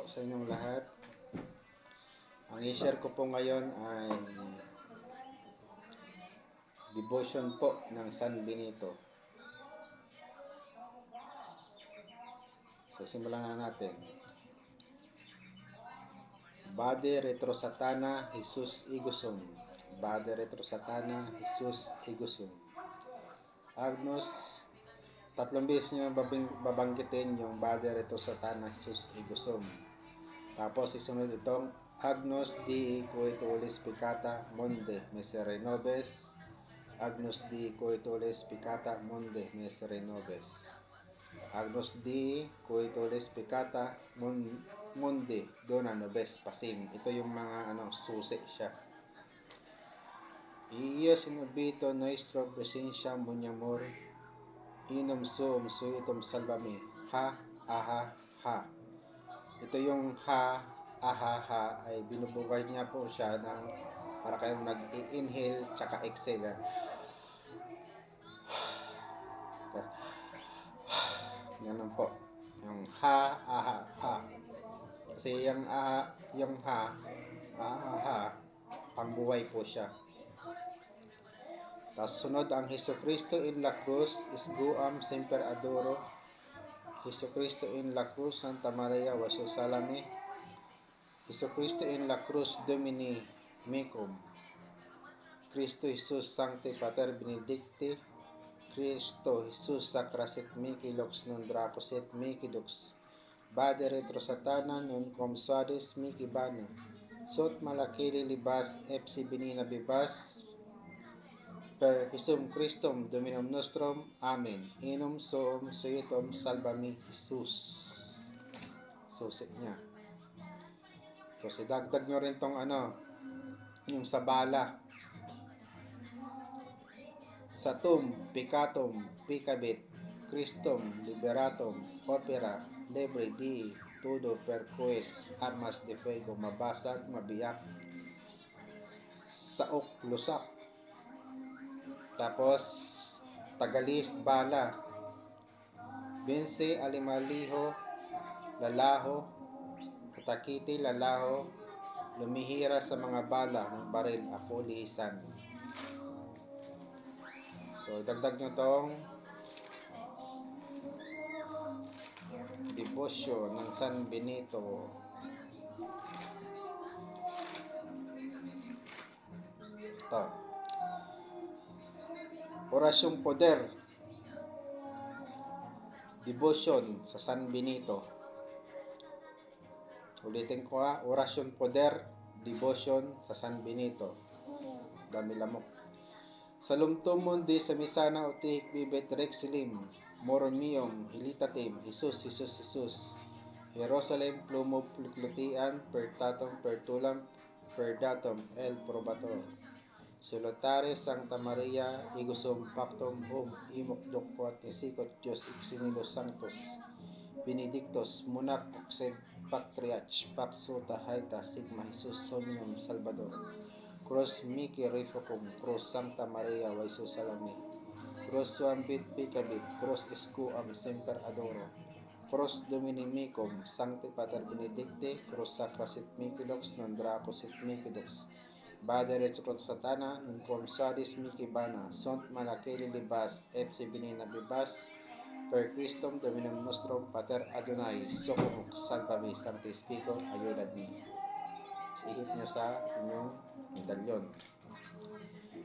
po sa inyong lahat. Ang i-share ko po ngayon ay devotion po ng San Benito. So simulan na natin. Bade retro satana, Jesus igusum. Bade retro satana, Jesus igusum. Agnus, tatlong beses nyo babanggitin yung Bade retro satana, Jesus igusum. Tapos isunod itong Agnus Dei coetulis peccata mundi miserere nobis. Agnus Dei coetulis peccata mundi miserere nobis. Agnus Dei coetulis peccata mundi dona nobis pasim. Ito yung mga susi siya. Ios inubito nuestro presencia munyamor inum sum suitum salvami. Ha, aha, ha. Ito yung ha, aha, ha ay binubukay niya po siya ng para kayong nag-inhale tsaka exhale. Ganun po. Yung ha, aha, ha. Kasi yung aha, yung ha, aha, ha, pangbuhay po siya. Tapos sunod ang Jesucristo in la cruz, isguam semper adoro. Jesucristo in la cruz, Santa Maria Vaso Salame. Jesucristo in la cruz, Domini mecum. Cristo Jesus Sancte Pater Benedicti. Cristo Jesus sacrasit mihi lux non dracoset mihi lux. Bade retro satana non cum suadis mihi bana. Sot malakili libas epsi benina bibas. Per Jesum Christum Dominum nostrum. Amen. Inum suum suitum salvami Jesus. Susit niya. So, sidagdag nyo rin tong yung sa bala. Satum, peccatum, peccabit, Christum, liberatum, opera, libre di, todo per quis, armas de fuego, mabasag, mabiyak, saok, lusak. Tapos, tagalis, bala, bense, alimaliho, lalaho, katakiti, lalaho, lumihira sa mga bala ng baril, ako lihisan. So, dagdag nyo tong devotion ng San Benito. Ito. Orasyong Poder. Devotion sa San Benito. Ulitin ko Orasyong Poder. Devotion sa San Benito. Dami lamok. Salumtum mundi sa misana utihik bibet rexilim, moron mium, hilitatim, Jesus, Jesus, Jesus. Jerusalem plumo pluklutian, pertatum, pertulam, perdatum, el probator. Salutare Sancta Maria, igusum pactum imok doquat isikot Dios exinilos sanctus, benedictus munak oxed patriarch, paxota haita sigma Jesus somnium Salvador. Cross Miki Rifocum, Cross Santa Maria Vaso Salame, Cross Suambit Picabit, Cross Escuam Semper Adoro, Cross Domini Mecum, Sancti Pater Benedicti, Cross Sacrasit Mikidox, Non Dracosit Mikidox, Bade Retro Satana, Non Cum Sadis Mikibana, Sont Malakeli Libas, Epsi Benina Bibas, Per Christum Dominum Nostrum, Pater Adonai, Socomuk, Salvavi, Sancti Spico, Ayudad me. Ihip nyo sa inyong medalyon.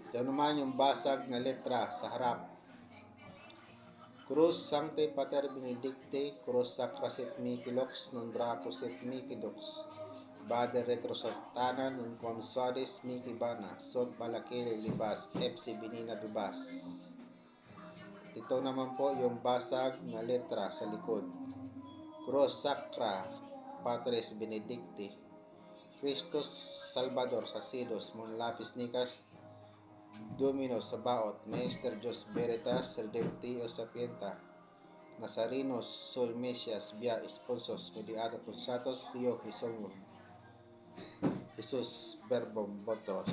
Ito naman yung basag na letra sa harap. Cruz Sancte Pater Benedicti, Cruz Sacrasit mihi lux, non dracosit mihi lux. Bade retro satana, non quam suadis mihi bana, sunt malakili libas, epsi benina bibas. Ito naman po yung basag na letra sa likod. Cruz Sacra Patris Benedicti, Christus Salvador Sacidos mon lapis nicas Dominus Sabaoth Maester Dios Veritas Redemptio Sapienta Nazarenos Sol Mesias Via Esponsos Mediato Consatos Dio Hisongum Jesus Verbum Votros.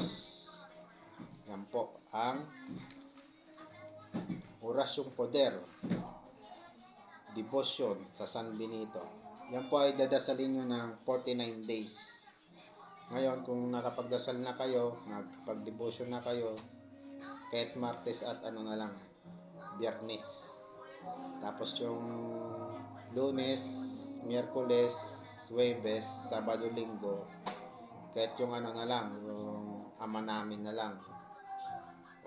Yan po ang Orasyong Poder, Devotion sa San Benito. Yan po ay dadasalin nyo ng 49 days. Ngayon, kung nakapagdasal na kayo, nakapag-devotion na kayo, kahit Martes at ano na lang, Biyernes. Tapos yung Lunes, Miyerkules, Huwebes, Sabado, Linggo, kahit yung ano na lang, yung ama namin na lang,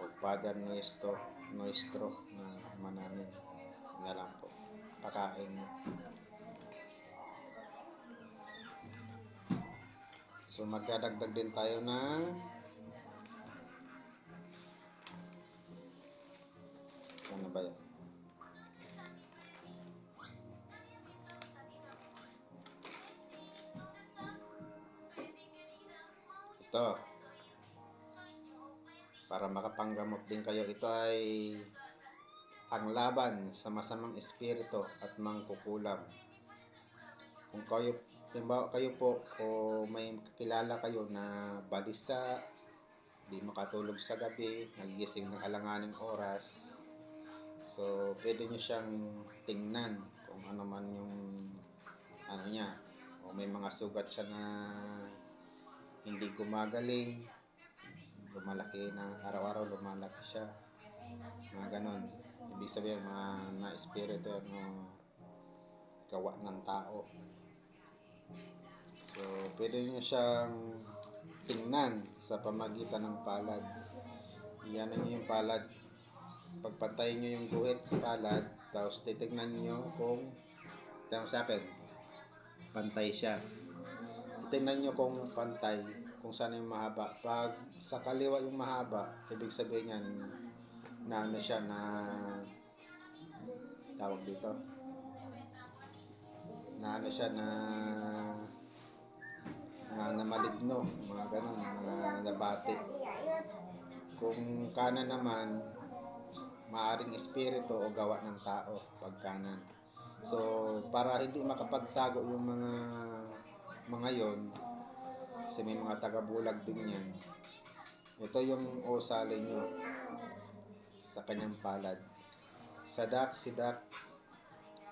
o Father Nuestro na ama namin na lang po. Pakain nyo. So magdadagdag din tayo ng ano ba yan? Ito. Para makapanggamot din kayo. Ito ay ang laban sa masamang espiritu at mangkukulam. Kung kayo po o may kakilala kayo na balisa, di makatulog sa gabi, nagigising ng alanganing oras, so pwede nyo siyang tingnan kung ano man yung ano niya, o may mga sugat siya na hindi gumagaling, lumalaki na araw-araw, lumalaki siya, mga ganon. Ibig sabihin mga na-espiritu no, gawa ng tao. So pwede nyo siyang tingnan sa pamagitan ng palad. Iyan nyo yung palad. Pagpantayin nyo yung guhit sa palad, tapos titignan nyo kung tama sa akin, pantay siya. Tingnan nyo kung pantay, kung saan yung mahaba. Pag sa kaliwa yung mahaba, ibig sabihin yan na ano siya, na tawag dito, na ano siya, na maligno, mga ganun, mga nabati. Kung kanan naman, maaring espiritu o gawa ng tao pag kanan. So para hindi makapagtago yung mga yon, kasi may mga taga-bulag din yan, ito yung usalin nyo sa kanyang palad. Sadak, Sidak,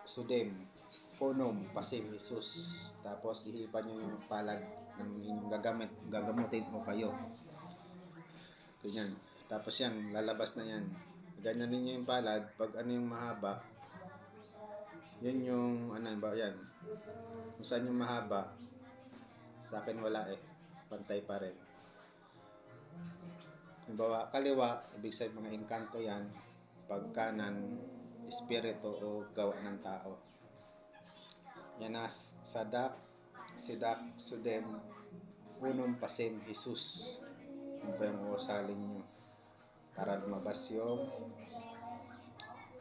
Sudem, Punom, Pasim, Jesus. Tapos ihipan nyo yung palad ng inyong gagamutin mo kayo. Ganyan. Tapos yan, lalabas na yan. Ganyan ninyo yung palad. Pag ano yung mahaba, yun yung ano ba yan. Kung saan yung mahaba, sa akin wala eh. Pantay pa rin. Halimbawa, kaliwa, ibig sabihin mga engkanto yan. Pag kanan, espiritu o gawa ng tao. Yan na, Sadak, Sidak, Sudem, Punom, Pasim, Jesus. Yun pa yung usalin nyo. Para lumabas yung,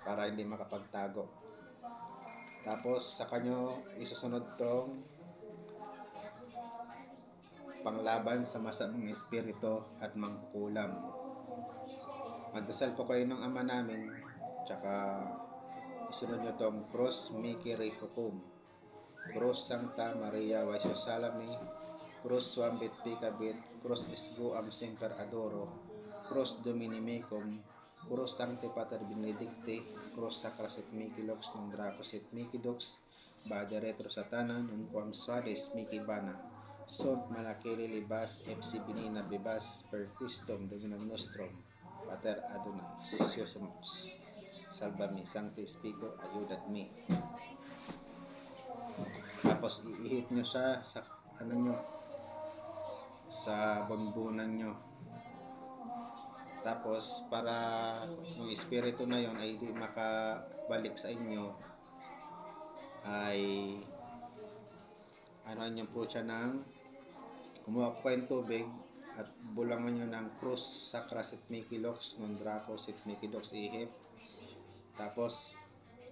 para hindi makapagtago. Tapos, sa kanyo, isusunod tong panglaban sa masamang espiritu at mangkukulam. Magdasal po kayo ng ama namin, tsaka isunod nyo tong Cross Miki Refucum, Cross Sancta Maria Vaisio Salami, Cross Swambit Picabit, Cross Isgo Am Semper Adoro, Cross Domini Mecum, Cross Sancti Pater Benedicti, Cross Sacra Sit Mihi Lux non Draco Sit Mihi Dux, Bade Retro Satana non quam suades Mihi Bana, Sunt Malakili Libas FC Benina Bibas per Christum Dominum Nostrum, Pater Adonai, Siosumus, Salvami, Sancti Spiritu, Ayudat me. Tapos iihit nyo sa ano nyo, sa bunbunan nyo. Tapos para yung espiritu na yon ay di makabalik sa inyo, ay ano nyo po siya ng kumuha po kayong tubig at bulangan nyo ng Cruz Sacra Sit Mihi Lux non Draco Sit Mihi Dux ihip. Tapos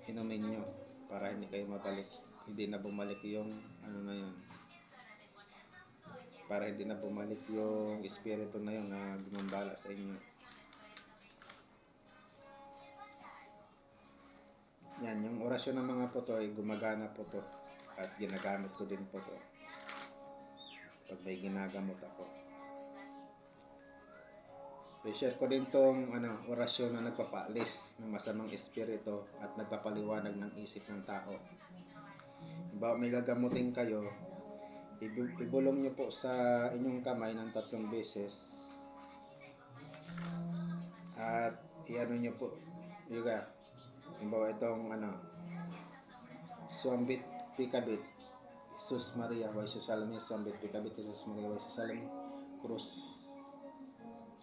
inumin nyo para hindi kayo mabalik, hindi na bumalik yung ano na yun, para hindi na bumalik yung espiritu na yun na gumambala sa inyo. Yan, yung orasyon ng mga po to ay gumagana po to at ginagamit ko din po to pag may ginagamot ako. I-share ko din tong orasyon na nagpapaalis ng masamang espiritu at nagpapaliwanag ng isip ng tao. Halimbawa may gagamutin kayo, ibulong nyo po sa inyong kamay ng 3 beses at iano nyo po, yuga. Halimbawa itong Suambit Pikabit, Jesus Maria, Way Susalami, Suambit Pikabit, Jesus Maria, Way Susalami, Krus.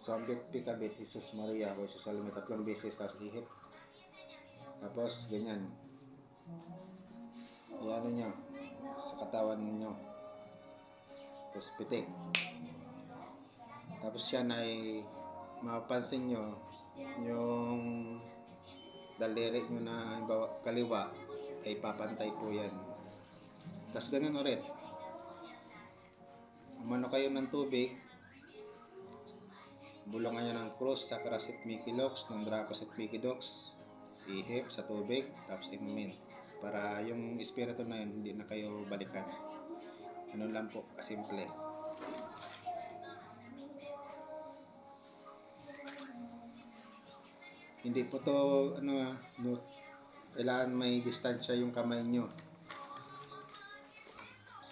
Suambit Pikabit, Jesus Maria, Way Susalami, 3 beses, tapos ihip. Tapos ganyan. Iano nyo sa katawan nyo. Tapos pitik. Tapos yan ay mapapansin nyo yung daliri nyo na halimbawa kaliwa ay papantay po yan. Tapos ganun ulit. Umano kayo ng tubig, bulungan nyo ng krus, sakras at mikilox, ng dracos at mikidox, ihip sa tubig, tapos inumin. Para yung espiritu na yun, hindi na kayo balikan. Ano lang po, kasimple. Hindi po to, kailangan may distansya yung kamay nyo.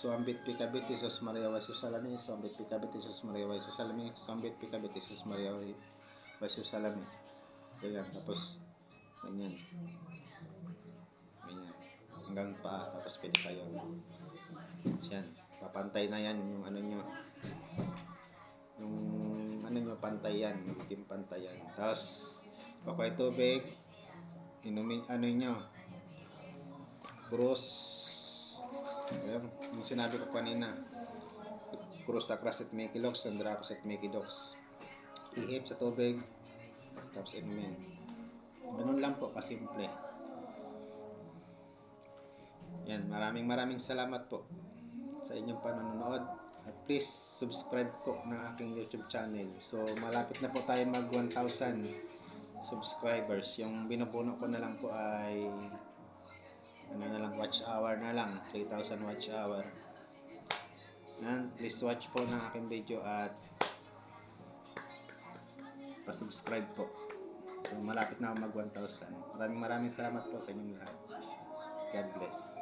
Suambit Pikabit, Jesus Maria, Way Susalami, Suambit Pikabit, Jesus Maria, Way Susalami, Suambit Pikabit, Jesus Maria, Way Susalami. Ganyan, tapos ganyan. Ganyan. Hanggang paa, tapos pwede kayo. Yan, papantay na yan yung nyo. Yung nyo, pantay yan, magiging pantay yan. Tapos, pakoy tubig, inumin, nyo, krus, ayun, yung sinabi ko kanina, krus, sakras at mikilox, and dracos at mikidox, ihip sa tubig, tapos inumin. Ganun lang po, kasimple. Yan, maraming salamat po sa inyong panonood. At please, subscribe po ng aking YouTube channel. So, malapit na po tayo mag 1,000 subscribers. Yung binubuno ko na lang po ay watch hour na lang, 3,000 watch hour. And please watch po ng aking video at pa-subscribe po. So malapit na ako mag 1,000. Maraming salamat po sa inyong lahat. God bless.